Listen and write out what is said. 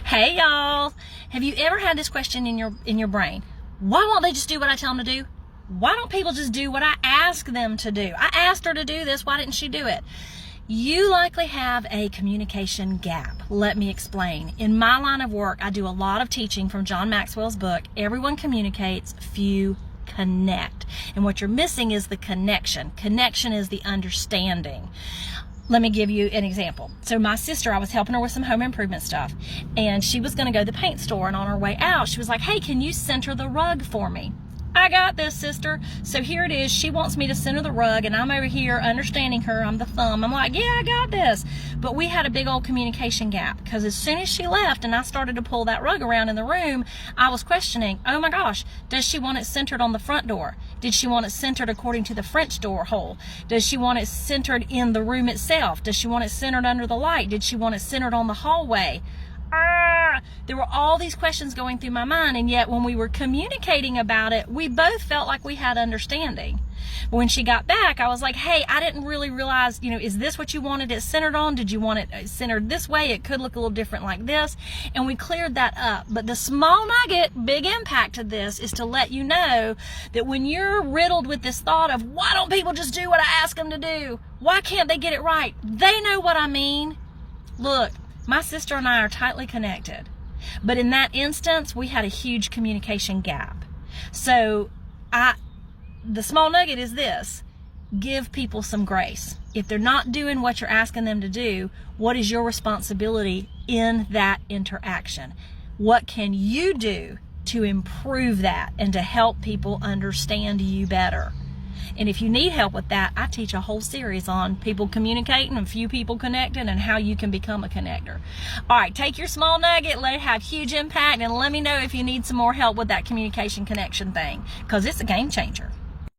Hey y'all, have you ever had this question in your brain? Why won't they just do what I tell them to do? Why don't people just do what I ask them to do? I asked her to do this, why didn't she do it? You likely have a communication gap. Let me explain. In my line of work, I do a lot of teaching from John Maxwell's book, Everyone Communicates, Few Connect. And what you're missing is the connection. Connection is the understanding. Let me give you an example. So my sister, I was helping her with some home improvement stuff, and she was going to go to the paint store, and on her way out, she was like, hey, can you center the rug for me? I got this, sister. So here it is. She wants me to center the rug, and I'm over here understanding her. I'm the thumb. I'm like, yeah, I got this. But we had a big old communication gap, because as soon as she left and I started to pull that rug around in the room, I was questioning, oh my gosh, does she want it centered on the front door? Did she want it centered according to the French door hole? Does she want it centered in the room itself? Does she want it centered under the light? Did she want it centered on the hallway? There were all these questions going through my mind, and yet when we were communicating about it, we both felt like we had understanding. But when she got back, I was like, hey, I didn't really realize, is this what you wanted it centered on? Did you want it centered this way? It could look a little different like this. And we cleared that up. But the small nugget, big impact to this, is to let you know that when you're riddled with this thought of, why don't people just do what I ask them to do? Why can't they get it right? They know what I mean. Look, my sister and I are tightly connected, but in that instance, we had a huge communication gap. So the small nugget is this: give people some grace. If they're not doing what you're asking them to do, what is your responsibility in that interaction? What can you do to improve that and to help people understand you better? And if you need help with that, I teach a whole series on people communicating and few people connecting and how you can become a connector. All right, take your small nugget, let it have huge impact, and let me know if you need some more help with that communication connection thing, because it's a game changer.